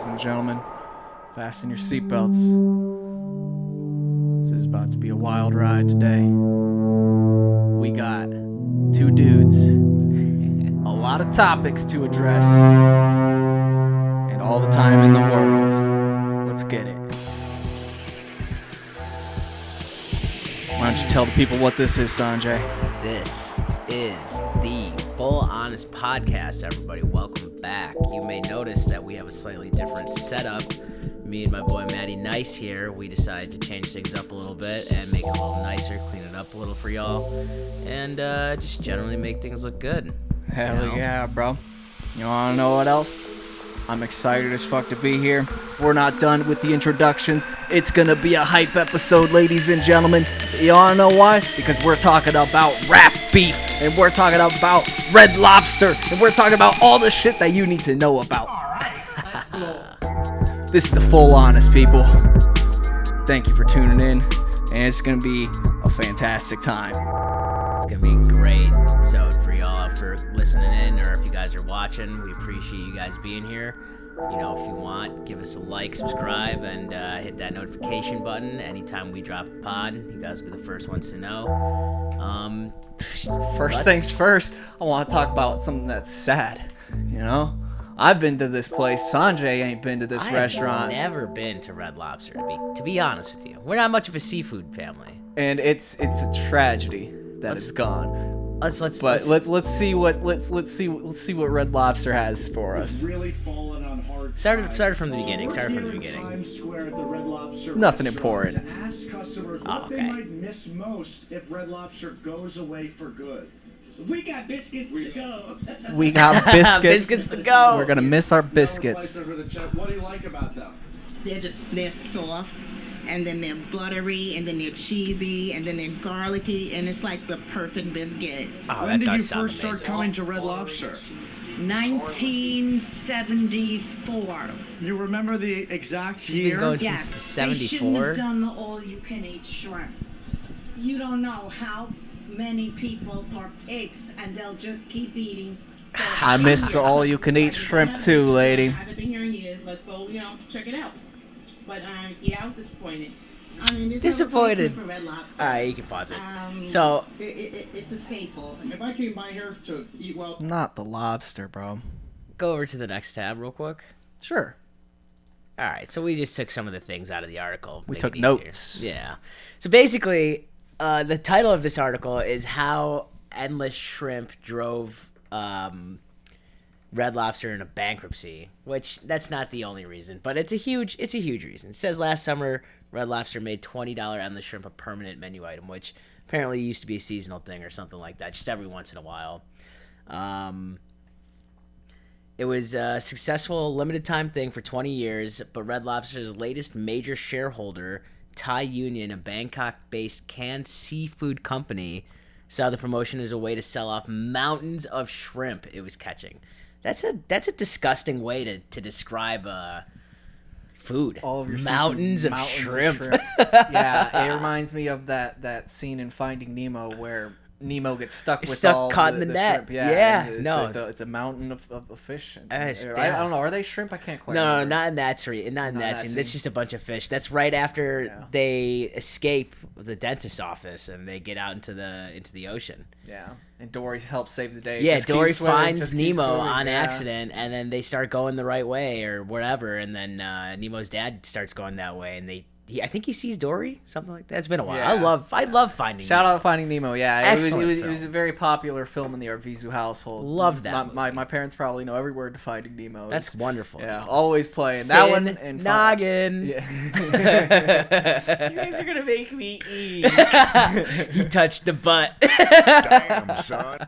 ladies and gentlemen. Fasten your seatbelts. This is about to be a wild ride today. We got two dudes, a lot of topics to address, and all the time in the world. Let's get it. Why don't you tell the people what this is, Sanjay? This is the Full Honest Podcast, everybody. Welcome back. You may notice that we have a slightly different setup. Me and my boy Matty Nice here, we decided to change things up a little bit and make it a little nicer, clean it up a little for y'all, and just generally make things look good. Hell yeah, bro. You wanna know what else? I'm excited as fuck to be here. We're not done with the introductions. It's gonna be a hype episode, ladies and gentlemen. You wanna know why? Because we're talking about rap beef, and we're talking about Red Lobster, and we're talking about all the shit that you need to know about. Alright, This is the Full Honest, people. Thank you for tuning in, and it's gonna be a fantastic time. It's gonna be great. So for y'all for listening in, or if you guys are watching, we appreciate you guys being here. You know, if you want, give us a like, subscribe, and hit that notification button. Anytime we drop a pod, you guys will be the first ones to know. First things first, I want to talk about something that's sad. You know, I've been to this place. Sanjay ain't been to this restaurant. I've never been to Red Lobster. To be honest with you, we're not much of a seafood family, and it's a tragedy that it's gone. Let's see what Red Lobster has for us. Really fallen on hard started from the beginning. Times Square at the Red Lobster Nothing restaurant important. To ask customers what they might miss most if Red Lobster goes away for good. We got biscuits to go. We got biscuits. Biscuits to go. We're gonna miss our biscuits. What do you like about them? They're soft, and then they're buttery, and then they're cheesy, and then they're garlicky, and it's like the perfect biscuit. Oh, When that did you does sound first amazing. start coming to Red Lobster? 1974. You remember the exact She's year? been going Yes, since they shouldn't have 74. done the all-you-can-eat shrimp. You don't know how many people are pigs, and they'll just keep eating. I miss the all-you-can-eat shrimp too, lady. I haven't been hearing years. Let's go, check it out. But yeah, I was disappointed. I mean, there's Disappointed. no replacement for Red Lobster. All right, you can pause it. Um, So it's a staple. If I came by here to eat well, Not the lobster, bro. go over to the next tab real quick. Sure. All right, so we just took some of the things out of the article. We make took it easier. notes. Yeah. So basically, the title of this article is How Endless Shrimp Drove Red Lobster into bankruptcy, which that's not the only reason, but it's a huge reason. It says last summer, Red Lobster made $20 endless shrimp a permanent menu item, which apparently used to be a seasonal thing or something like that, just every once in a while. It was a successful limited time thing for 20 years, but Red Lobster's latest major shareholder, Thai Union, a Bangkok-based canned seafood company, saw the promotion as a way to sell off mountains of shrimp it was catching. That's a disgusting way to describe food. All of your mountains seafood, of shrimp. Yeah, it reminds me of that scene in Finding Nemo where Nemo gets stuck with all caught in the net. shrimp. Yeah, and no. It's a mountain of fish. I damn. don't know. Are they shrimp? I can't quite No, remember. not in that scene. Not in that scene. That's just a bunch of fish. That's right after they escape the dentist's office and they get out into the ocean. Yeah, and Dory helps save the day. Yeah, Just keep Dory swimming, finds just keep Nemo swimming, on yeah. accident, and then they start going the right way or whatever, and then Nemo's dad starts going that way, and I think he sees Dory, something like that. It's been a while. Yeah. I love Finding Shout Nemo. out Finding Nemo. Yeah, Excellent it was a film. very popular film in the Arvizu household. Love that My parents probably know every word to Finding Nemo. That's It's- wonderful. Yeah, always playing that one Finn and Noggin. Yeah. You guys are gonna make me eat. He touched the butt. Damn, son.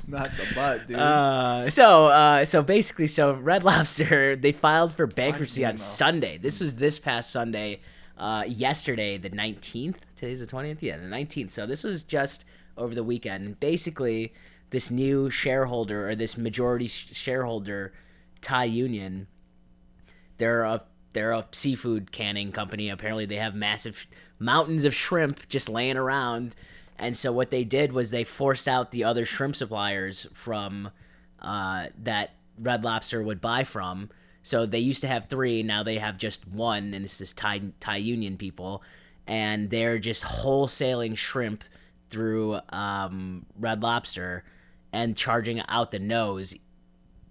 Not the butt, dude. So basically, Red Lobster, they filed for bankruptcy on Nemo. Sunday. This was this past Sunday, yesterday, the 19th. Today's the 20th? Yeah, the 19th. So this was just over the weekend. And basically, this new shareholder, or this majority shareholder, Thai Union, they're a seafood canning company. Apparently, they have massive mountains of shrimp just laying around. And so what they did was they forced out the other shrimp suppliers from that Red Lobster would buy from So they used to have 3, now they have just 1, and it's this Thai Union people, and they're just wholesaling shrimp through Red Lobster and charging out the nose,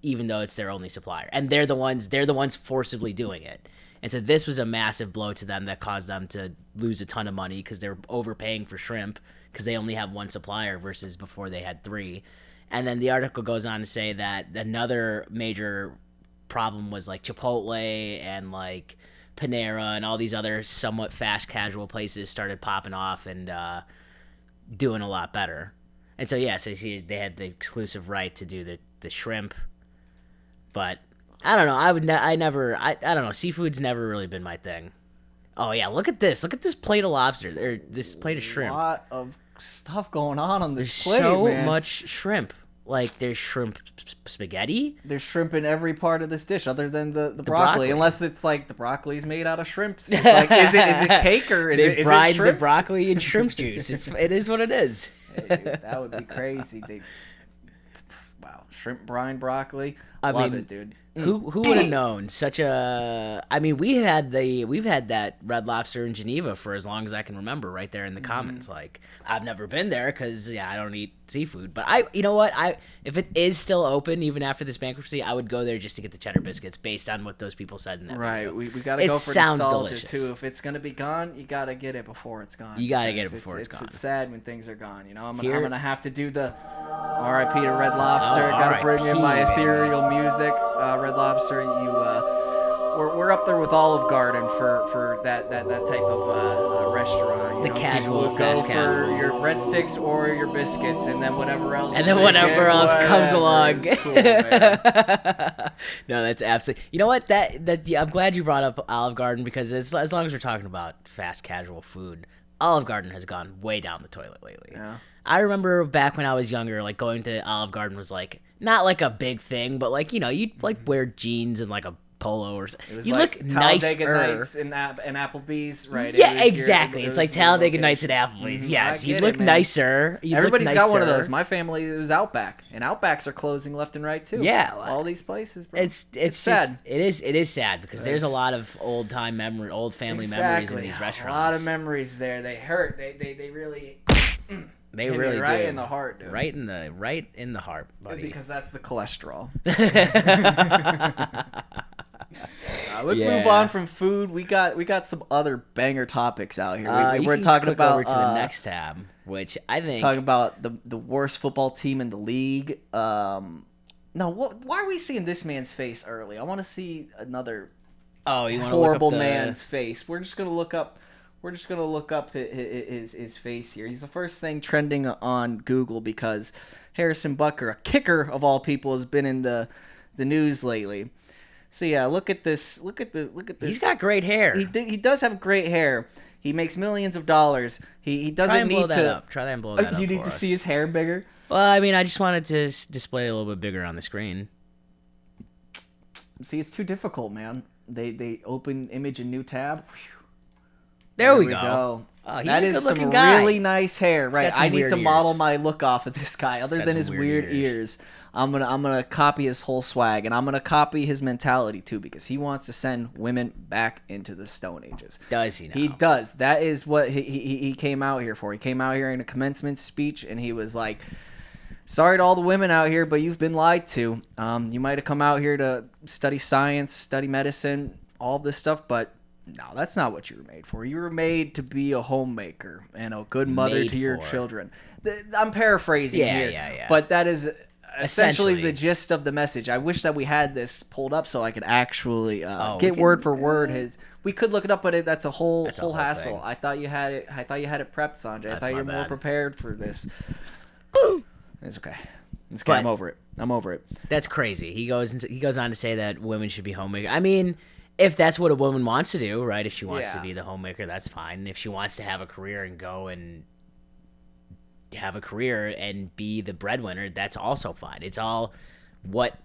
even though it's their only supplier. And they're the ones forcibly doing it. And so this was a massive blow to them that caused them to lose a ton of money because they're overpaying for shrimp because they only have 1 supplier versus before they had 3. And then the article goes on to say that another major problem was like Chipotle and like Panera and all these other somewhat fast casual places started popping off and doing a lot better. And so so you see they had the exclusive right to do the shrimp, but I don't know. I don't know. Seafood's never really been my thing. Oh yeah, look at this plate of lobster or this plate of shrimp. A lot of stuff going on this There's plate, so man. much shrimp. Like there's shrimp spaghetti. There's shrimp in every part of this dish, other than the broccoli. broccoli. Unless it's like the broccoli's made out of shrimps. It's like, is it cake or is it fried the shrimps? broccoli in shrimp juice. It is what it is. Hey, dude, that would be crazy. Wow, shrimp brine broccoli. I Love mean, it, dude. Who would have known such a? I mean, we've had that Red Lobster in Geneva for as long as I can remember. Right there in the comments, like I've never been there because I don't eat seafood. But you know what? If it is still open even after this bankruptcy, I would go there just to get the cheddar biscuits based on what those people said in that Right, video. we gotta It go for sounds nostalgia delicious. too. If it's gonna be gone, you gotta get it before it's gone. You gotta get because it before it's gone. It's sad when things are gone. You know, I'm Here- gonna have to do the R.I.P. to Red Lobster. Oh, Gotta bring in my R.I.P., ethereal music. Red Lobster, we're up there with Olive Garden for that type of restaurant. You The know, casual, people would fast go casual. for your breadsticks or your biscuits, and then whatever else. And then they whatever get, else comes whatever along. is cool, man. No, that's absolutely. You know what? I'm glad you brought up Olive Garden because as long as we're talking about fast casual food, Olive Garden has gone way down the toilet lately. Yeah. I remember back when I was younger, like going to Olive Garden was like not like a big thing, but like you'd like wear jeans and like a polo or something. It was You like look Talladega nicer. Nights and Applebee's, right? Yeah, It was exactly. it It's was like your Talladega Nights at location. Applebee's. Mhm, Yes, I you get look it, man. nicer. Everybody's got one of those. My family is Outback, and Outbacks are closing left and right too. Yeah, all these places. Bro. It's just, sad. It is sad because there's a Yes. lot of old family memories in Exactly. these restaurants. A lot of memories there. They hurt. They really. They hit me really right do. in the heart, dude. Right in the heart, buddy. Because that's the cholesterol. Let's Yeah. move on from food. We got some other banger topics out here. You We're can talking click about over to the next tab, which I think talking about the worst football team in the league. No, why are we seeing this man's face early? I want to see another you want to horrible look up man's face. We're just gonna look up his face here. He's the first thing trending on Google because Harrison Butker, a kicker of all people, has been in the news lately. So yeah, look at this. Look at this. He's got great hair. He does have great hair. He makes millions of dollars. He doesn't Try and blow need that to. up. Try that and blow that up. You need for to us. see his hair bigger. Well, I mean, I just wanted to display a little bit bigger on the screen. See, it's too difficult, man. They open image and new tab. There we go. Oh, he's that a is good-looking some guy. really nice hair, right? got some I need weird to model ears. my look off of this guy. Other got than some his weird weird ears. ears, I'm gonna copy his whole swag, and I'm gonna copy his mentality too, because he wants to send women back into the Stone Ages. Does he now? He does. That is what he came out here for. He came out here in a commencement speech, and he was like, sorry to all the women out here, but you've been lied to. You might have come out here to study science, study medicine, all this stuff, but no, that's not what you were made for. You were made to be a homemaker and a good mother Made to your for. children. I'm paraphrasing here, Yeah. but that is essentially Essentially. the gist of the message. I wish that we had this pulled up so I could actually we get can- word for word his. We could look it up, but that's a whole That's a whole hassle. thing. I thought you had it. I thought you had it prepped, Sanjay. I That's thought you my were more bad. prepared for this. It's okay. It's okay. But- I'm over it. I'm over it. That's crazy. He goes on to say that women should be homemakers. I mean, if that's what a woman wants to do, right? If she wants to Yeah. be the homemaker, that's fine. If she wants to have a career and go and have a career and be the breadwinner, that's also fine. It's all what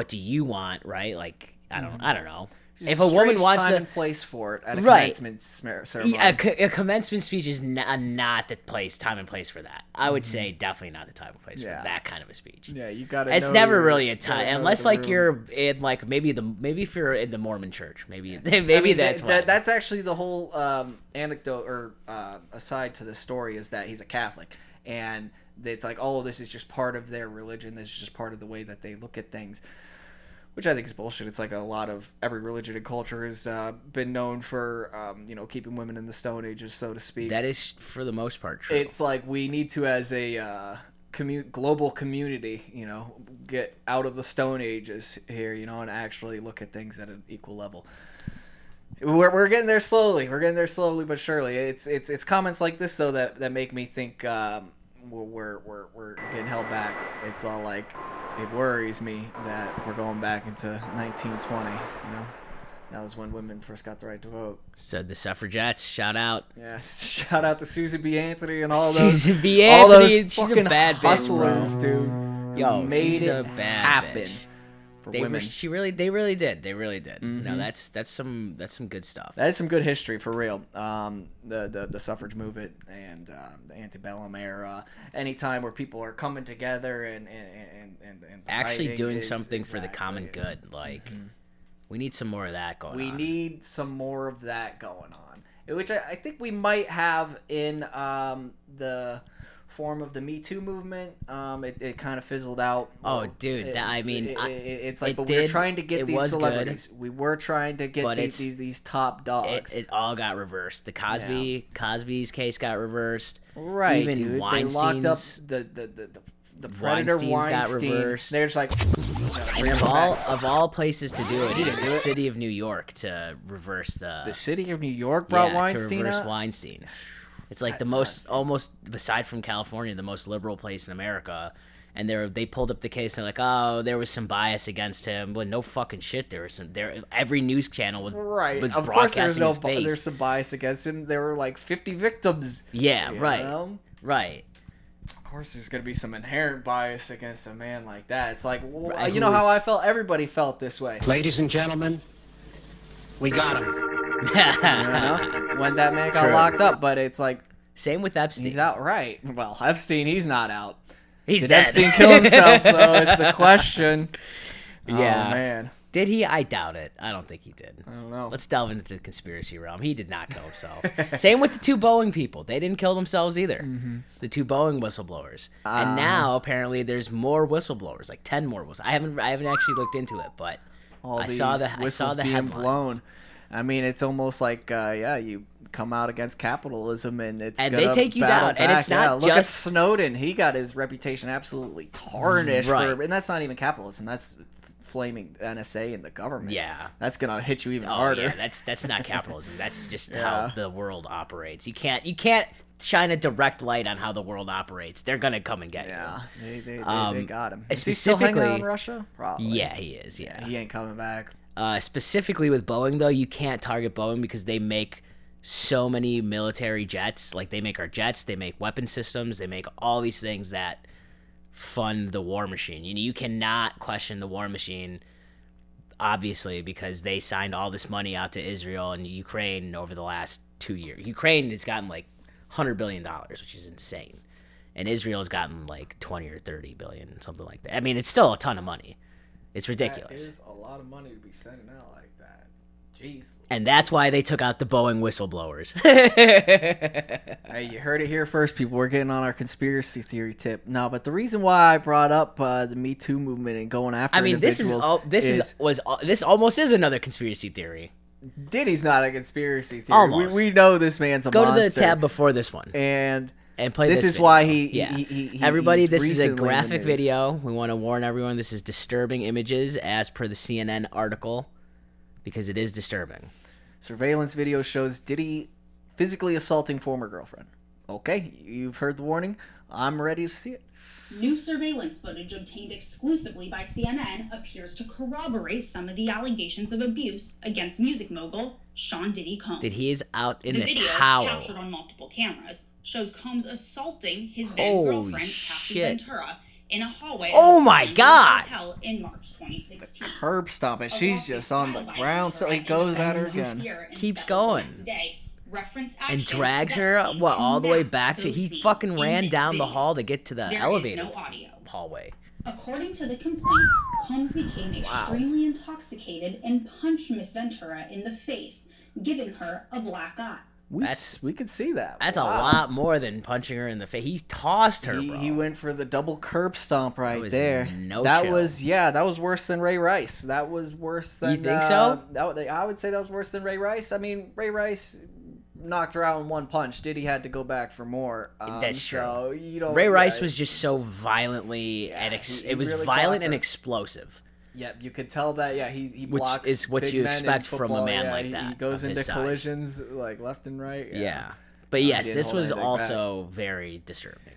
do you want, right? Like I don't know. If a woman wants time to, and place for it at a right. commencement ceremony. A commencement speech is not the time and place for that. I would say definitely not the time and place for that kind of a speech. Yeah, you gotta. It's never really a time, unless like you're in like maybe if you're in the Mormon church, maybe that's why. That's actually the whole anecdote or aside to the story is that he's a Catholic, and it's like, oh, this is just part of their religion. This is just part of the way that they look at things. Which I think is bullshit. It's like a lot of every religion and culture has been known for, keeping women in the Stone Ages, so to speak. That is, for the most part, true. It's like we need to, as a global community, get out of the Stone Ages here, and actually look at things at an equal level. We're getting there slowly. We're getting there slowly but surely. It's comments like this though that make me think we're getting held back. It's all like. It worries me that we're going back into 1920, That was when women first got the right to vote. So the suffragettes, shout out. Yeah, shout out to Susan B. Anthony and all Susan those. B. Anthony, those she's a bad hustlers, bitch, dude. Yo, made she's it a bad happen bitch. for They women. They really did. Mm-hmm. No, that's some good stuff. That is some good history for real. The suffrage movement and the antebellum era. Anytime where people are coming together and actually doing something for the common good. Like, we need some more of that going on. We need some more of that going on, which I think we might have in the form of the Me Too movement. It kind of fizzled out. Oh, dude, it's like, but we were trying to get these celebrities. We were trying to get these top dogs. It all got reversed. The Cosby's case got reversed. Right, even dude. Weinstein's, they locked up the predator Weinstein got reversed. They're just like, of all places to do it, the city of New York to reverse the city of New York brought Weinstein to reverse out? Weinstein. It's like the most, almost aside from California, the most liberal place in America. And they pulled up the case and they're like, oh, there was some bias against him. Well, no fucking shit. Every news channel was of course his face. There's some bias against him. There were like 50 victims. Yeah, right. Right. Of course, there's gonna be some inherent bias against a man like that. It's like, Right, you know how I felt. Everybody felt this way. Ladies and gentlemen, we got him. When that man got locked up, but it's like same with Epstein. He's out, right? Well, Epstein, he's not out. Did dead. Epstein kill himself though? Is the question. Yeah, oh, man. Did he? I doubt it. I don't think he did. I don't know. Let's delve into the conspiracy realm. He did not kill himself. Same with the two Boeing people. They didn't kill themselves either. Mm-hmm. The two Boeing whistleblowers. And now apparently there's more whistleblowers, like 10 more whistleblowers. I haven't actually looked into it, but I saw the headlines. Blown. I mean, it's almost like you come out against capitalism and they take you down. Back. And it's not look at Snowden. He got his reputation absolutely tarnished. Right. And that's not even capitalism. That's flaming NSA and the government. Yeah, that's gonna hit you even harder. Yeah, that's not capitalism. That's just how the world operates. You can't shine a direct light on how the world operates. They're gonna come and get you. They got him. Is he still hanging around Russia? Probably. Yeah, he is. Yeah, he ain't coming back. Specifically with Boeing though, you can't target Boeing because they make so many military jets. Like they make our jets, they make weapon systems, they make all these things that fund the war machine. You cannot question the war machine, obviously, because they signed all this money out to Israel and Ukraine over the last 2 years. Ukraine has gotten like $100 billion, which is insane, and Israel has gotten like 20 or 30 billion, something like that. I mean, it's still a ton of money. It's ridiculous. That is a lot of money to be sending out like that. Jeez. And that's why they took out the Boeing whistleblowers. Hey, you heard it here first, people. We're getting on our conspiracy theory tip. No, but the reason why I brought up the Me Too movement and going after individuals this almost is another conspiracy theory. Diddy's not a conspiracy theory. Almost. We know this man's a monster. Go to the tab before this one. And play this is video. Why he everybody, this is a graphic video. We want to warn everyone this is disturbing images as per the CNN article because it is disturbing. Surveillance video shows Diddy physically assaulting former girlfriend. Okay, you've heard the warning. I'm ready to see it. New surveillance footage obtained exclusively by CNN appears to corroborate some of the allegations of abuse against music mogul Sean Diddy Combs. That he is out in the the video, towel. captured on multiple cameras, shows Combs assaulting his then-girlfriend Cassie shit. Ventura in a hallway Oh of a my Los Angeles God. hotel in March 2016. Curb stomp it. A She's lawsuit just on the filed by ground, so he Ventura goes in at her November again. year and Keeps settled going. Wednesday, referenced And actions drags that her, seem what, to all the way match back to... those He seen fucking in ran this down the video. hall to get to the There is elevator no audio. hallway. According to the complaint, Combs became extremely intoxicated and punched Miss Ventura in the face, giving her a black eye. We could see that. That's Wow. a lot more than punching her in the face. He tossed her, bro. He went for the double curb stomp right was there. no that chill. was worse than Ray Rice. That was worse than. You think so? I would say that was worse than Ray Rice. I mean, Ray Rice knocked her out in one punch. Diddy had to go back for more. That's true. So you don't. Ray Rice was just so violently and he it was really violent clocked and her. explosed. Yep, you could tell that. Yeah, he Which blocks. is what big you men in expect from a football. man Yeah, like that, He goes of into his size. collisions like left and right. Yeah. But he yes, didn't this hold was anything also very disturbing.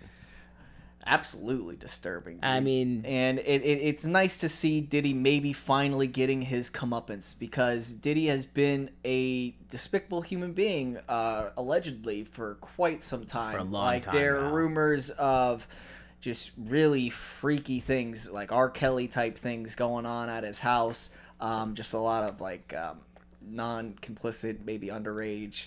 Absolutely disturbing. I dude. mean... and it's nice to see Diddy maybe finally getting his comeuppance, because Diddy has been a despicable human being, allegedly, for quite some time. For a long like time there are now. rumors of just really freaky things, like R. Kelly type things going on at his house. Just a lot of like non-complicit, maybe underage,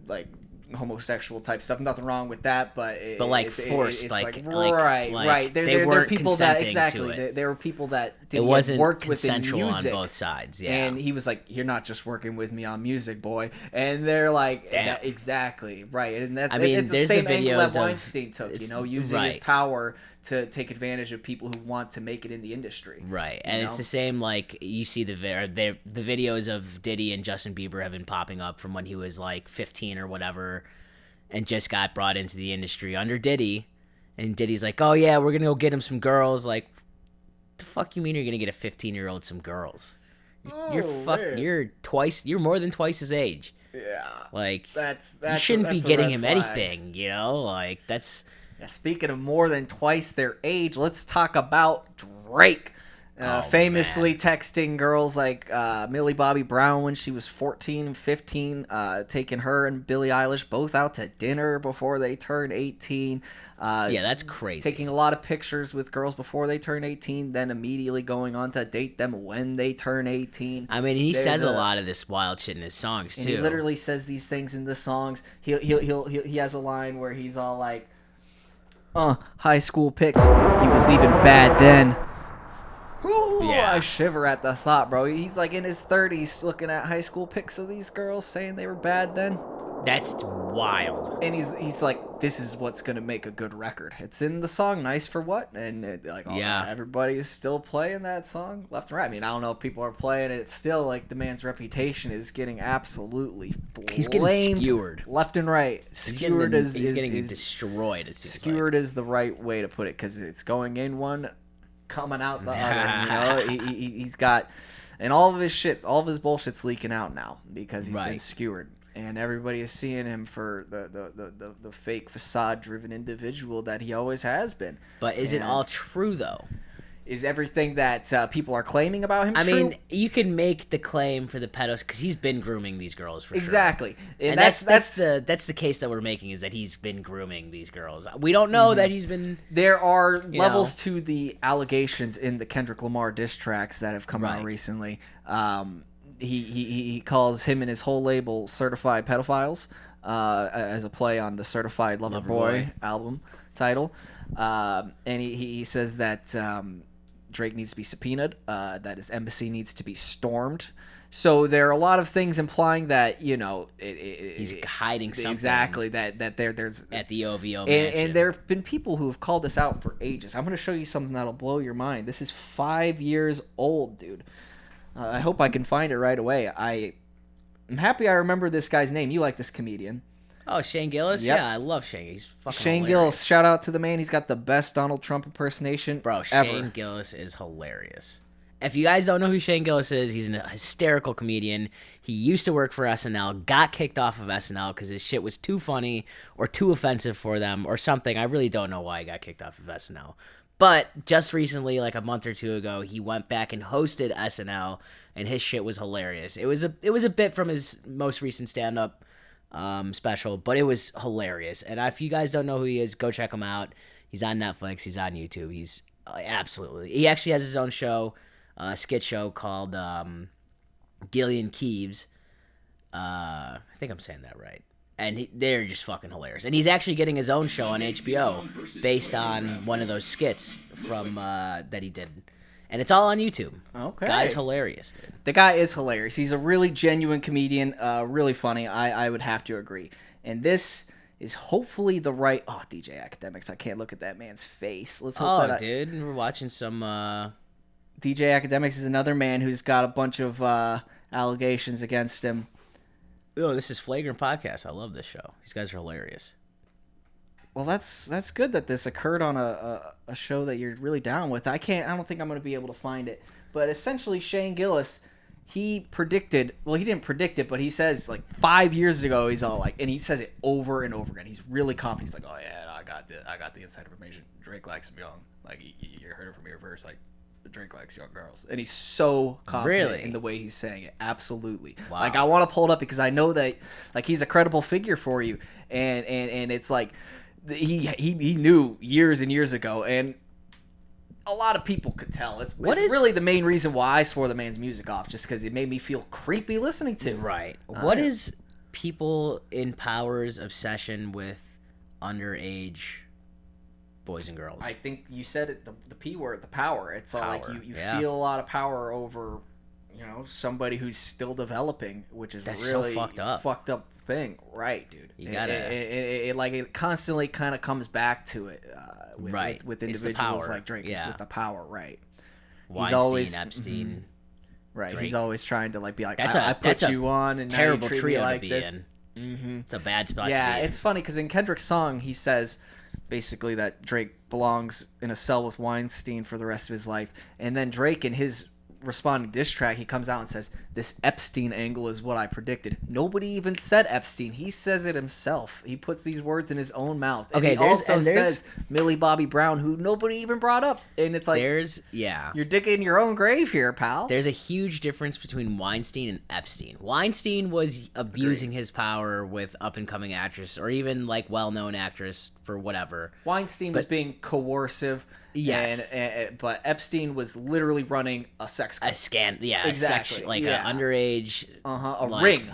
like homosexual type stuff. Nothing wrong with that, but like it's forced, right. they There are weren't people that consenting to it. There were people that It Diddy had wasn't worked with in consensual on music, both sides, yeah. and he was like, "You're not just working with me on music, boy." And they're like, Damn. Exactly right. And that I mean, it's the there's same the angle videos that of- Weinstein took. You it's- know, using his right. power to take advantage of people who want to make it in the industry. Right, and it's know? the same, like, you see the videos of Diddy and Justin Bieber have been popping up from when he was, like, 15 or whatever, and just got brought into the industry under Diddy, and Diddy's like, oh, yeah, we're gonna go get him some girls. Like, the fuck you mean you're gonna get a 15-year-old some girls? Man. You're more than twice his age. Yeah, Like, that's you shouldn't be that's a getting red him flag. anything, you know? Like, that's... Now, speaking of more than twice their age, let's talk about Drake. Famously texting girls like Millie Bobby Brown when she was 14 and 15, taking her and Billie Eilish both out to dinner before they turned 18. Yeah, that's crazy. Taking a lot of pictures with girls before they turn 18, then immediately going on to date them when they turn 18. I mean, he There's says a lot of this wild shit in his songs, too. And he literally says these things in the songs. He has a line where he's all like, high school pics. He was even bad then. Ooh, Yeah. I shiver at the thought, bro. He's like in his 30s looking at high school pics of these girls saying they were bad then. That's wild. And he's like, this is what's going to make a good record. It's in the song Nice for What? And everybody's still playing that song left and right. I mean, I don't know if people are playing it. It's still like the man's reputation is getting absolutely flamed. He's getting skewered. Left and right. He's Skewered getting is destroyed, it seems skewered is the right way to put it, because it's going in one, coming out the other. You know, he's got, and all of his shit, all of his bullshit's leaking out now because he's been Right. skewered, and everybody is seeing him for the fake facade-driven individual that he always has been. But is it And all true, though? Is everything that people are claiming about him I true? mean, you can make the claim for the pedos because he's been grooming these girls for exactly, sure. And that's the case that we're making, is that he's been grooming these girls. We don't know that he's been. There are levels know. to the allegations in the Kendrick Lamar diss tracks that have come out Right. recently. He calls him and his whole label certified pedophiles, as a play on the Certified Lover Boy Boy. album title. And he says that Drake needs to be subpoenaed, that his embassy needs to be stormed. So there are a lot of things implying that, you know, He's hiding something. exactly that there's At the OVO mansion. and there have been people who have called this out for ages. I'm going to show you something that'll blow your mind. This is 5 years old, dude. I hope I can find it right away. I'm happy I remember this guy's name. You like this comedian. Oh, Shane Gillis? Yep. Yeah, I love Shane. He's fucking Shane hilarious. Gillis, shout out to the man. He's got the best Donald Trump impersonation Bro, ever. Shane Gillis is hilarious. If you guys don't know who Shane Gillis is, he's a hysterical comedian. He used to work for SNL, got kicked off of SNL because his shit was too funny or too offensive for them or something. I really don't know why he got kicked off of SNL. But just recently, like a month or two ago, he went back and hosted SNL, and his shit was hilarious. It was a bit from his most recent stand-up special, but it was hilarious. And if you guys don't know who he is, go check him out. He's on Netflix. He's on YouTube. He's absolutely. He actually has his own show, skit show called Gillian Keeves. I think I'm saying that right. And they're just fucking hilarious. And he's actually getting his own show on HBO based on one of those skits from that he did. And it's all on YouTube. Okay. Guy's hilarious, dude. The guy is hilarious. He's a really genuine comedian, really funny. I would have to agree. And this is hopefully the right... Oh, DJ Academics, I can't look at that man's face. Let's hope dude, we're watching some... DJ Academics is another man who's got a bunch of allegations against him. Oh, this is Flagrant Podcast. I love this show. These guys are hilarious. Well, that's good that this occurred on a show that you're really down with. I don't think I'm going to be able to find it. But essentially, Shane Gillis, he predicted... Well, he didn't predict it, but he says, like, 5 years ago, he's all like... And he says it over and over again. He's really confident. He's like, oh, yeah, I got the inside information. Drake likes him young. Like, you heard it from here first. Like, Drake likes young girls. And he's so confident in the way he's saying it. Absolutely. Wow. Like, I want to pull it up because I know that, like, he's a credible figure for you. And it's like... He knew years and years ago, and a lot of people could tell. It's really the main reason why I swore the man's music off, just because it made me feel creepy listening to. Right. What is people in power's obsession with underage boys and girls? I think you said it, the P word, the power. It's all like you yeah. feel a lot of power over, somebody who's still developing, which is really so fucked up thing. Right, dude. You gotta... It constantly kind of comes back to it with individuals like Drake. Yeah. It's with the power, right. Weinstein, Epstein. Right, Drake. He's always trying to be like, I put you on, and terrible now you treat trio me like to be this. in. Mm-hmm. It's a bad spot to be in. Yeah, it's funny because in Kendrick's song, he says basically that Drake belongs in a cell with Weinstein for the rest of his life. And then Drake, in his responding diss track, he comes out and says, this Epstein angle is what I predicted. Nobody even said Epstein. He says it himself. He puts these words in his own mouth. And he also says Millie Bobby Brown, who nobody even brought up. And it's like, you're digging your own grave here, pal. There's a huge difference between Weinstein and Epstein. Weinstein was abusing his power with up-and-coming actress, or even like well-known actress for whatever. Weinstein was being coercive. Yes, but Epstein was literally running a sex club. Exactly, an underage,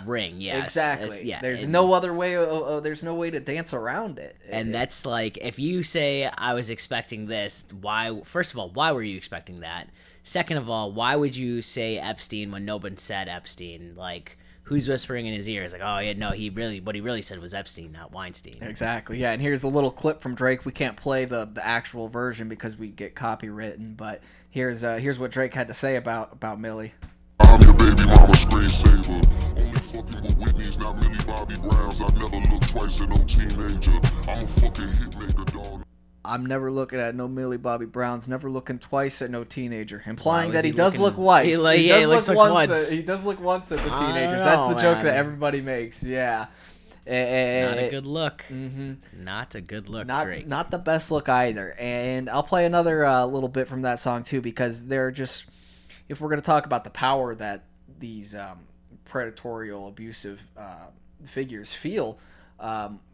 ring, yes, exactly. There's no other way. There's no way to dance around it. And that's like, if you say I was expecting this, why? First of all, why were you expecting that? Second of all, why would you say Epstein when no one said Epstein? Like, who's whispering in his ear? It's like, oh, yeah, no, what he really said was Epstein, not Weinstein. Exactly, yeah. And here's a little clip from Drake. We can't play the actual version because we get copywritten, but here's what Drake had to say about Millie. I'm your baby mama screensaver. Only fucking with Whitney's, not Millie Bobby Browns. I never looked twice at no teenager. I'm a fucking hitmaker, dog. I'm never looking at no Millie Bobby Browns, never looking twice at no teenager, implying that he does look once. He does look once. He does look once at the teenagers. That's the joke that everybody makes. Yeah. Not a good look. Mm-hmm. Not a good look, Drake. Not the best look either. And I'll play another little bit from that song too, because they're just, if we're going to talk about the power that these predatorial, abusive figures feel,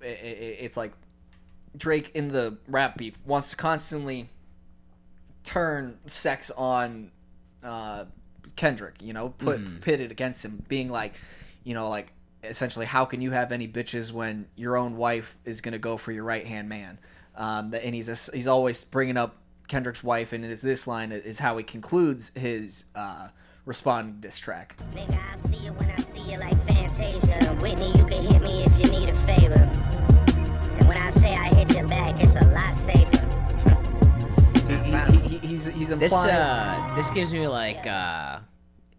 it's like Drake in the rap beef wants to constantly turn sex on Kendrick, pit it against him, being like, like, essentially, how can you have any bitches when your own wife is going to go for your right-hand man? And he's always bringing up Kendrick's wife, and this line is how he concludes his responding diss track. Nigga, I see you when I see you like Fantasia. Whitney, you can hit me if you need a favor. And when I say I hit your back, it's a lot safer. He's implying... This gives me like...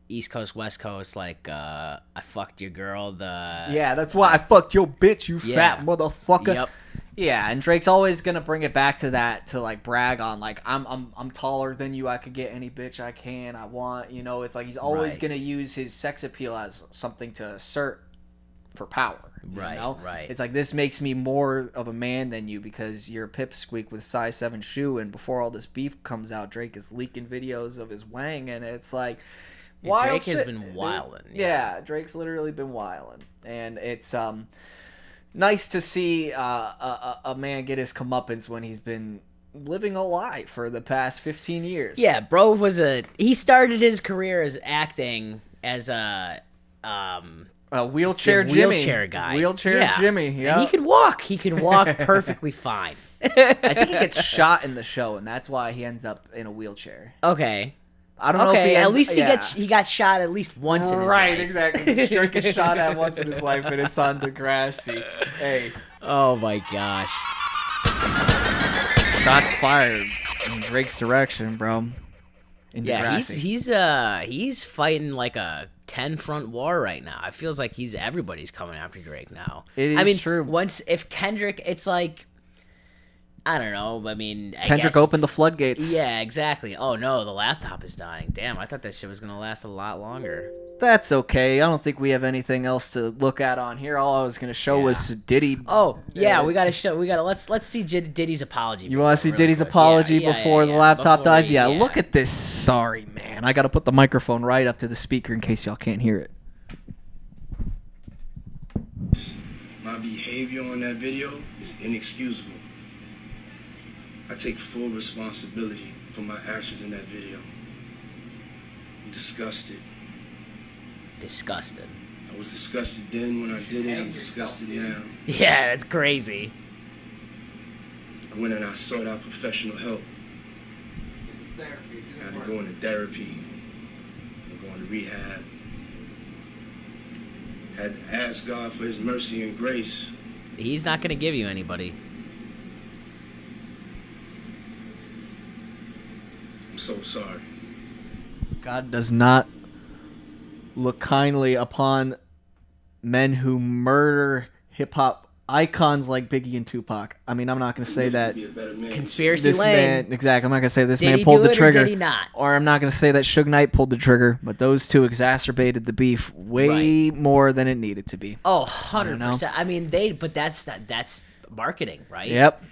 East Coast, West Coast, like, I fucked your girl, Yeah, that's why I fucked your bitch, you fat motherfucker. Yep. Yeah, and Drake's always gonna bring it back to that, to like brag on, like, I'm taller than you, I could get any bitch I can, I want, it's like he's always gonna use his sex appeal as something to assert for power. Right. It's like, this makes me more of a man than you because you're a pipsqueak with size 7 shoe, and before all this beef comes out, Drake is leaking videos of his wang, and it's like... Drake has been wilding. Yeah, Drake's literally been wilding, and it's nice to see a man get his comeuppance when he's been living a lie for the past 15 years. Yeah, bro he started his career as acting as a wheelchair Jimmy. Wheelchair guy. Wheelchair Jimmy, yeah. And he can walk. He can walk perfectly fine. I think he gets shot in the show, and that's why he ends up in a wheelchair. Okay. I don't know if at least he got shot at least once in his life. Right, exactly. Drake gets shot at once in his life, and it's on Degrassi. Hey. Oh my gosh. Shots fired in Drake's direction, bro. In Yeah, Degrassi. he's fighting like a 10 front war right now. It feels like everybody's coming after Drake now. It is true. If Kendrick, it's like, I don't know. I mean, Kendrick opened the floodgates. Yeah, exactly. Oh no, the laptop is dying. Damn, I thought that shit was gonna last a lot longer. That's okay. I don't think we have anything else to look at on here. All I was gonna show was Diddy. Oh yeah, we gotta let's see Diddy's apology. You want to see Diddy's apology before the laptop dies? Yeah. Look at this. Sorry, man. I gotta put the microphone right up to the speaker in case y'all can't hear it. My behavior on that video is inexcusable. I take full responsibility for my actions in that video. I'm disgusted. Disgusted. I was disgusted then when I did it. I'm disgusted now. Yeah, that's crazy. I went and I sought out professional help. I had to go into therapy. I'm going to rehab. Had to ask God for his mercy and grace. He's not gonna give you anybody. I'm so sorry. God does not look kindly upon men who murder hip-hop icons like Biggie and Tupac. I mean, I'm not going to say that Conspiracy Lane. Exactly. I'm not going to say this Did man he pulled do the it or trigger. did he not? Or I'm not going to say that Suge Knight pulled the trigger, but those two exacerbated the beef way more than it needed to be. Oh, 100%. I mean, that's marketing, right? Yep.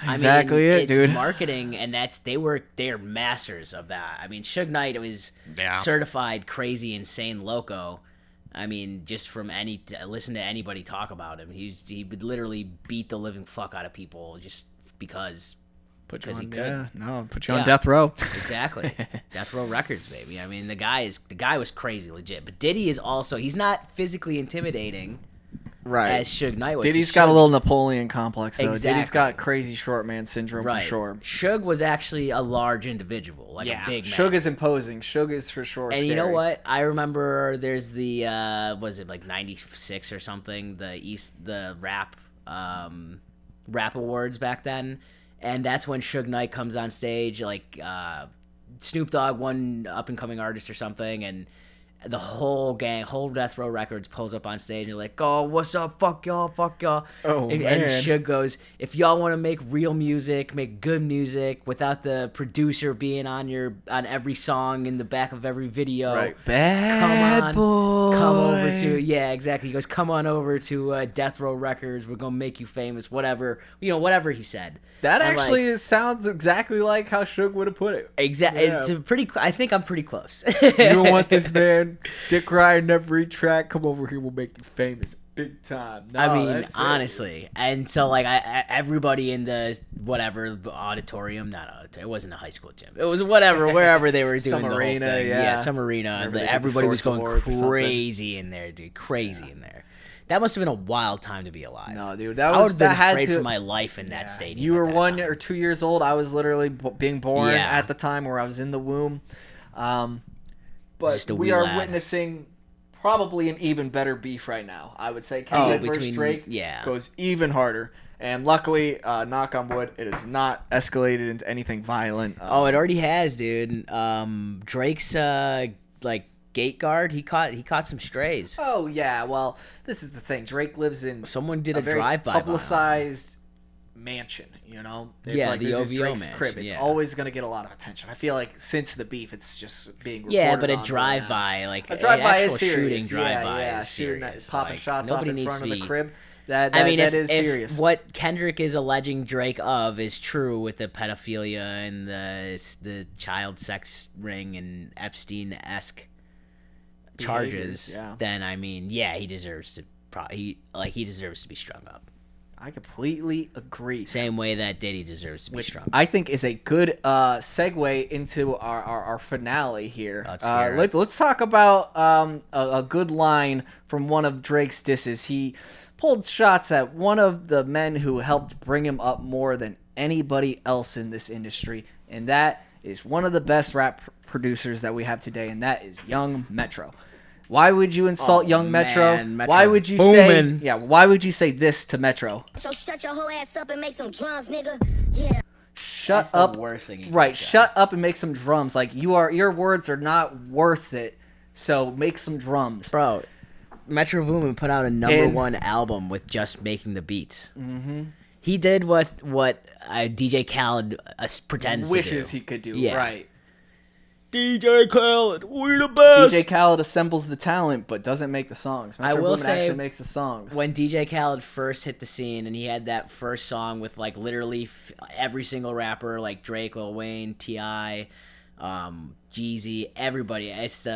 Exactly it's dude. Marketing, and they're masters of that. I mean, Suge Knight was certified crazy, insane loco. I mean, just from listen to anybody talk about him, he would literally beat the living fuck out of people just because Put you he could. Put you on death row. Exactly. Death Row Records, baby. I mean, the guy was crazy, legit. But Diddy is also, he's not physically intimidating. Right. As Suge Knight was. Diddy's got a little Napoleon complex, though. Exactly. Diddy's got crazy short man syndrome for sure. Suge was actually a large individual, like a big man. Suge is imposing. Suge is for sure And scary. you know what? I remember there's the, was it like 96 or something, the rap awards back then. And that's when Suge Knight comes on stage, like Snoop Dogg, one up-and-coming artist or something, and the whole gang, whole Death Row Records pulls up on stage and they're like, oh, what's up, fuck y'all. Oh, and Suge goes, if y'all want to make real music, make good music without the producer being on every song in the back of every video. Right. Bad boy. Come over to, yeah, exactly. He goes, come on over to Death Row Records. We're going to make you famous, whatever. Whatever he said. That actually sounds exactly like how Suge would have put it. Exactly. Yeah. I think I'm pretty close. You don't want this man dick riding every track. Come over here, we'll make you famous big time. No, I mean, honestly. And so, like, everybody in the whatever auditorium, it wasn't a high school gym. It was whatever, wherever they were doing some the arena, whole thing. yeah. Some arena. Everybody was going crazy in there, dude. Crazy in there. That must have been a wild time to be alive. No, dude, I would have been afraid for my life in that stadium. You were 1 or 2 years old. I was literally being born at the time where I was in the womb. But we are witnessing probably an even better beef right now. I would say Kendrick versus Drake goes even harder. And luckily, knock on wood, it has not escalated into anything violent. It already has, dude. Drake's gate guard, he caught some strays. Oh yeah, well, this is the thing. Drake lives in someone did a very drive-by publicized mansion. It's like the this OVO is Drake's mansion. crib. It's always gonna get a lot of attention. I feel like since the beef, it's just being reported. Yeah, but a on drive-by, like a drive-by is shooting serious. drive-by is shooting, serious. popping shots off in front of the crib. That is serious. If what Kendrick is alleging Drake of is true with the pedophilia and the child sex ring and Epstein-esque charges, then I mean, he deserves to he deserves to be strung up. I completely agree. Same way that Diddy deserves to be strong. I think is a good segue into our finale here. Let's talk about a good line from one of Drake's disses. He pulled shots at one of the men who helped bring him up more than anybody else in this industry, and that is one of the best rap producers that we have today, and that is Young Metro. Why would you insult Young Metro? Metro? Why would you booming. why would you say this to Metro? So shut your whole ass up and make some drums, nigga. Yeah. Shut That's up. the worst thing you can right, say. shut up and make some drums. Like your words are not worth it. So make some drums. Bro, Metro Boomin put out a number one album with just making the beats. Mm-hmm. He did what DJ Khaled pretends Wishes to do. he could do. Yeah. Right. DJ Khaled, we the best. DJ Khaled assembles the talent, but doesn't make the songs. Metro I will Boomin say, actually makes the songs. When DJ Khaled first hit the scene and he had that first song with like literally every single rapper, like Drake, Lil Wayne, T.I., Jeezy, everybody. It's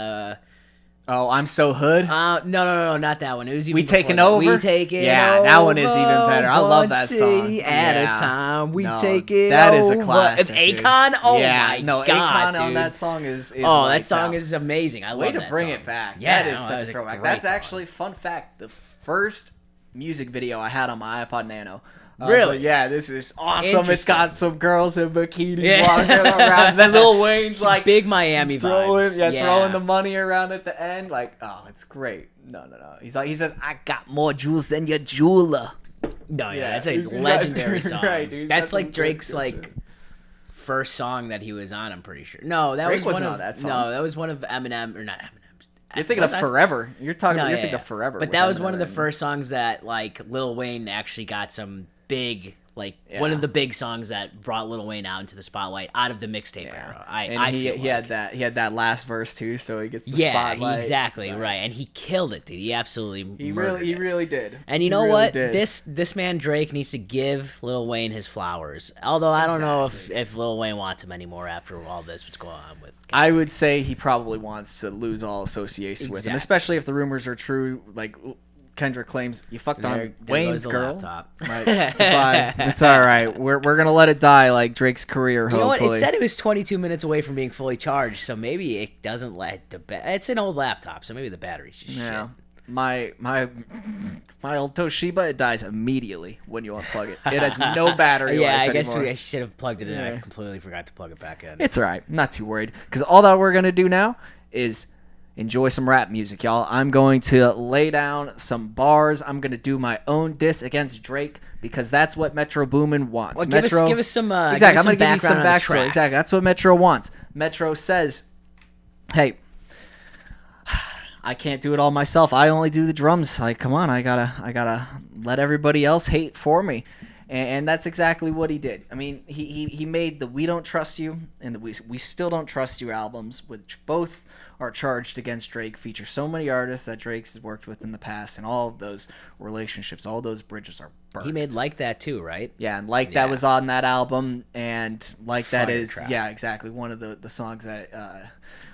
Oh, I'm So Hood? No, not that one. It was even We Taking before that. Over? We Taking Yeah, Over. that one is even better. I love that song. City at Yeah. a time. We No, take it that is a over. classic, And dude. Akon? Oh Yeah, my no, god, Akon on dude. that song is Oh, like that song is amazing. I love Way to that bring song. it back. Yeah, that is no, such was a throwback. great That's song. actually, fun fact, the first music video I had on my iPod Nano. Really? So yeah, this is awesome. It's Interesting. got some girls in bikinis Yeah. walking around. Then Lil Wayne's like big Miami throwing, vibes. throwing the money around at the end. Like, oh, it's great. No. He says, I got more jewels than your jeweler. No, Yeah, that's a he's- legendary that's- song. right, dude, That's that's like some Drake's good like shit. first song that he was on. I'm pretty sure. No, that Drake was one wasn't of on that song. No, that was one of Eminem or not Eminem. You're thinking of Forever. You're thinking of Forever. But with that was Eminem one of the and- first songs that like Lil Wayne actually got some big. Like Yeah. one of the big songs that brought Lil Wayne out into the spotlight out of the mixtape era. He had that last verse too, so he gets the spotlight. Exactly right, and he killed it, dude. He absolutely He murdered it. really did. And you He know really what? did. This man Drake needs to give Lil Wayne his flowers. Although I don't know if Lil Wayne wants him anymore after all this. What's going on with? I would say he probably wants to lose all association with him, Exactly. especially if the rumors are true. Like Kendrick claims, you fucked on There Wayne's goes the girl. laptop. Right. Goodbye. It's all right. We're gonna let it die like Drake's career. You know what? Hopefully. It said it was 22 minutes away from being fully charged, so maybe it doesn't let the it's an old laptop, so maybe the battery's just Yeah. shit. My old Toshiba, it dies immediately when you unplug it. It has no battery Yeah, life I guess anymore. I should have plugged it in. Yeah. I completely forgot to plug it back in. It's all right. I'm not too worried. Because all that we're going to do now is enjoy some rap music, y'all. I'm going to lay down some bars. I'm going to do my own diss against Drake because that's what Metro Boomin wants. Well, Metro, give us some exactly. I'm going to give you some on the backstory. track. Exactly. That's what Metro wants. Metro says, hey, I can't do it all myself. I only do the drums. Like, come on, I gotta let everybody else hate for me. And that's exactly what he did. I mean, he made the We Don't Trust You and the We Still Don't Trust You albums, which both are charged against Drake, feature so many artists that Drake's worked with in the past, and all of those relationships, all those bridges are burned. He made Like That too, right? Yeah, and That was on that album, and That Fire is, track. yeah, exactly, one of the songs that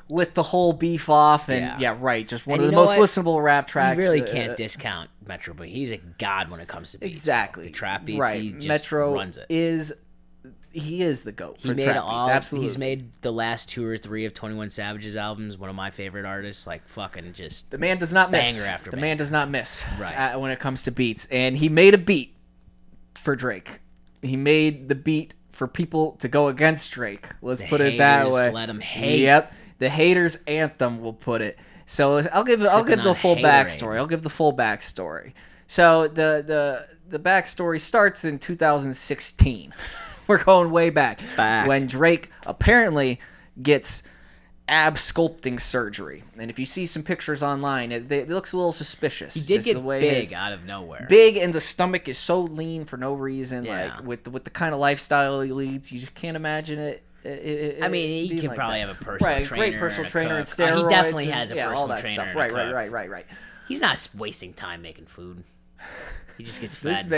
lit the whole beef off, and just one And of the you know most what? listenable rap tracks. You really can't discount Metro, but he's a god when it comes to beats. Exactly. The trap beats, right. he just Metro runs it. is the GOAT He for made trap all. beats. Absolutely. He's made the last 2 or 3 of 21 Savage's albums. One of my favorite artists. Like fucking just. The man does not miss. Banger after the banger. man does not miss. Right. When it comes to beats, and he made a beat for Drake. He made the beat for people to go against Drake. Let's put it that haters way. let 'em hate. Yep. The haters anthem will put it. So I'll give the on full haterade. backstory. I'll give the full backstory. So the backstory starts in 2016. We're going way back. When Drake apparently gets ab sculpting surgery. And if you see some pictures online, it looks a little suspicious. He did just get the way big his- out of nowhere. Big, and the stomach is so lean for no reason. Yeah. Like with the kind of lifestyle he leads, you just can't imagine it. I mean, he being could like probably that. have a personal right, trainer, great personal and a trainer and cook. steroids. He definitely and, has a all personal that trainer. stuff. and a Right, cook. right. He's not wasting time making food. He just gets fed.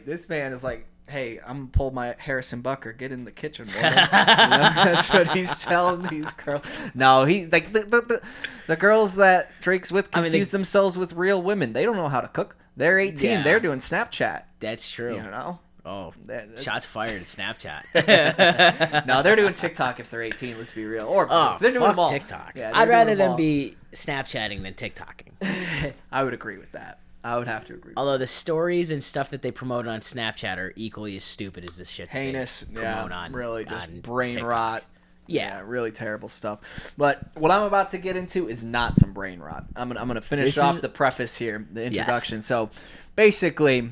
This man is like, hey, I'm gonna pull my Harrison Butker, get in the kitchen, woman. That's what he's telling these girls. No, he like the girls that Drake's with confuse themselves with real women. They don't know how to cook. They're 18. Yeah. They're doing Snapchat. That's true. You know? Oh, That's- shots fired at Snapchat. No, they're doing TikTok if they're 18. Let's be real. Or they're doing fuck them all. TikTok. Yeah, I'd they're rather doing them all. be Snapchatting than TikToking. I would agree with that. I would have to agree. Although the stories and stuff that they promote on Snapchat are equally as stupid as this shit. That Heinous. they promote on, really just on brain TikTok. rot. Yeah. Really terrible stuff. But what I'm about to get into is not some brain rot. I'm gonna finish off the preface here, the introduction. Yes. So, basically,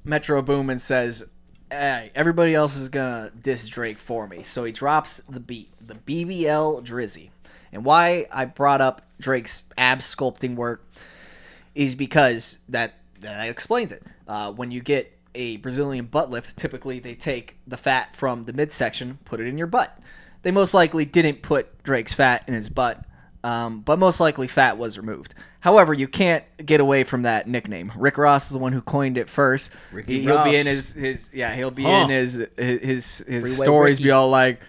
Metro Boomin says, "Hey, everybody else is gonna diss Drake for me." So he drops the beat, the BBL DRIZZY. And why I brought up Drake's ab sculpting work is because that explains it. When you get a Brazilian butt lift, typically they take the fat from the midsection, put it in your butt. They most likely didn't put Drake's fat in his butt, but most likely fat was removed. However, you can't get away from that nickname. Rick Ross is the one who coined it first. He'll be in his he'll be in his stories, Ricky. be all like,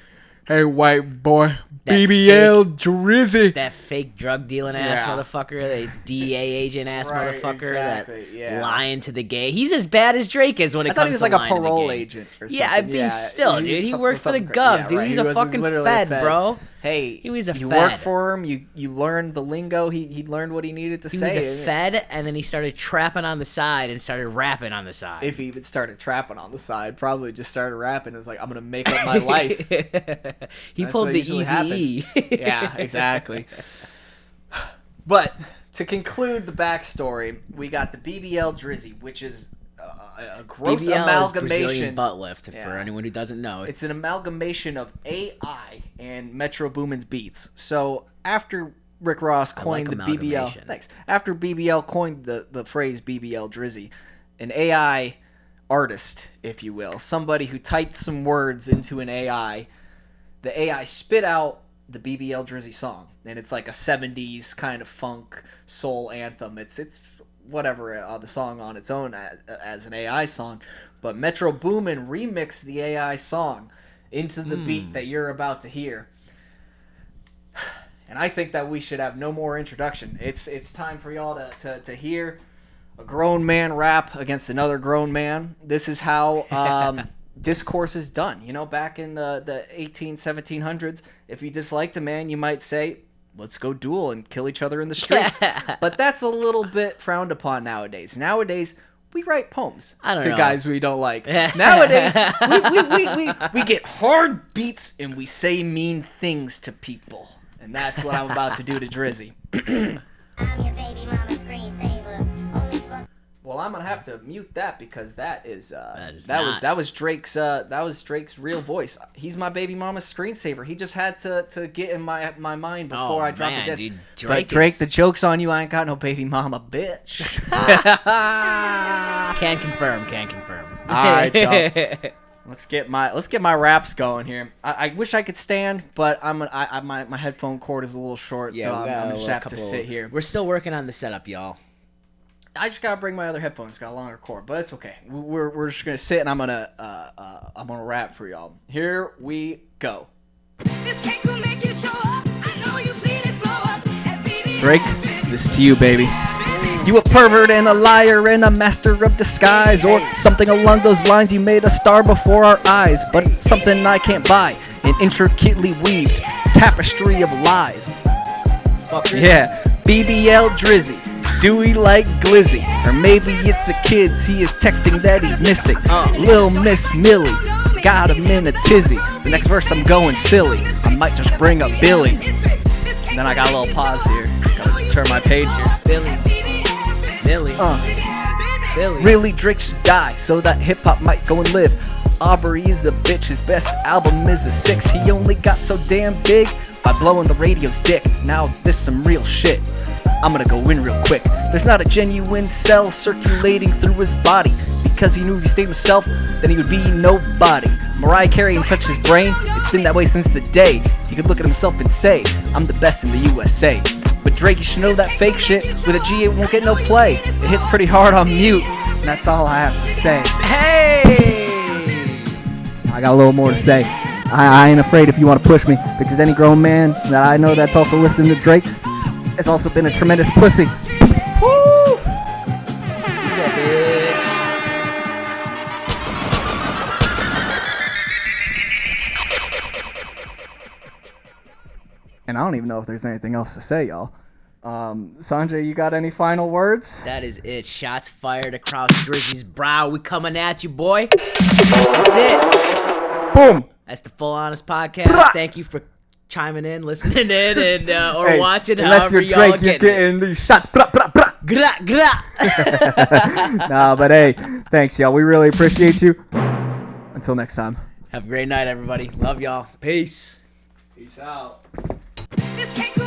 "Hey, white boy, That BBL DRIZZY." That fake drug dealing ass Yeah. motherfucker, that DEA agent ass Right, motherfucker, exactly, that lying to the gay. He's as bad as Drake is when it I thought comes he was to like a lying to the parole gay. agent or something. Yeah, I mean, still, dude, he worked for the something gov, yeah, dude. right. He's He a was fucking literally a fed, bro. Hey, He was a you fed. worked for him. You learned the lingo. He learned what he needed to He say. was a fed, and then he started trapping on the side and started rapping on the side. If he even started trapping on the side, probably just started rapping. It was like, I'm gonna make up my life. He That's pulled what the usually Easy happens. Yeah, exactly. But to conclude the backstory, we got the BBL DRIZZY, which is a gross BBL amalgamation. is Brazilian butt lift, for Yeah. anyone who doesn't know. It's an amalgamation of AI and Metro Boomin's beats. So after Rick Ross coined the BBL, amalgamation. After BBL coined the phrase BBL DRIZZY, an AI artist, if you will, somebody who typed some words into an AI, the AI spit out the BBL DRIZZY song, and it's like a 70s kind of funk soul anthem. It's whatever, the song on its own as an AI song, but Metro Boomin remixed the AI song into the beat that you're about to hear. And I think that we should have no more introduction. It's time for y'all to hear a grown man rap against another grown man. This is how discourse is done. You know, back in the 1700s, if you disliked a man, you might say, let's go duel and kill each other in the streets. But that's a little bit frowned upon nowadays. Nowadays, we write poems to guys we don't like. Nowadays, we get hard beats and we say mean things to people. And that's what I'm about to do to DRIZZY. I'm your baby mama screensaver. Only fuck. Well, I'm gonna have to mute that because that was Drake's real voice. He's my baby mama's screensaver. He just had to get in my mind before I dropped the disc. Dude, But Drake, the joke's on you. I ain't got no baby mama, bitch. Can confirm. All right, y'all. Let's get my raps going here. I wish I could stand, but my headphone cord is a little short, so I'm just have to sit here. We're still working on the setup, y'all. I just gotta bring my other headphones. It's got a longer cord, but it's okay. We're just gonna sit and I'm gonna rap for y'all. Here we go. Drake, this to you, baby. You a pervert and a liar and a master of disguise, or something along those lines. You made a star before our eyes, but it's something I can't buy. An intricately weaved tapestry of lies. Yeah, BBL DRIZZY. Do we like glizzy? Or maybe it's the kids he is texting that he's missing. Lil Miss Millie, got him in a tizzy. The next verse I'm going silly. I might just bring up Billy. And then I got a little pause here. Gotta turn my page here. Billy. Really, Drake should die so that hip hop might go and live. Aubrey is a bitch, his best album is a 6. He only got so damn big by blowing the radio's dick. Now this some real shit. I'm gonna go in real quick. There's not a genuine cell circulating through his body, because he knew if he stayed himself, then he would be nobody. Mariah Carey and touch his brain, it's been that way since the day he could look at himself and say, I'm the best in the USA. But Drake, you should know that fake shit with a G, it won't get no play. It hits pretty hard on mute, and that's all I have to say. Hey! I got a little more to say. I ain't afraid if you want to push me, because any grown man that I know that's also listening to Drake has also been a tremendous pussy. Woo! And I don't even know if there's anything else to say, y'all. Sanjay, you got any final words? That is it. Shots fired across DRIZZY's brow. We coming at you, boy. That's it. Boom. That's the Full Honest Podcast. Thank you for chiming in, listening in, and or Hey, watching. Unless you're Drake, you're getting these shots. Gra, gra. Nah, but hey, thanks, y'all. We really appreciate you. Until next time. Have a great night, everybody. Love y'all. Peace. Peace out. This can't go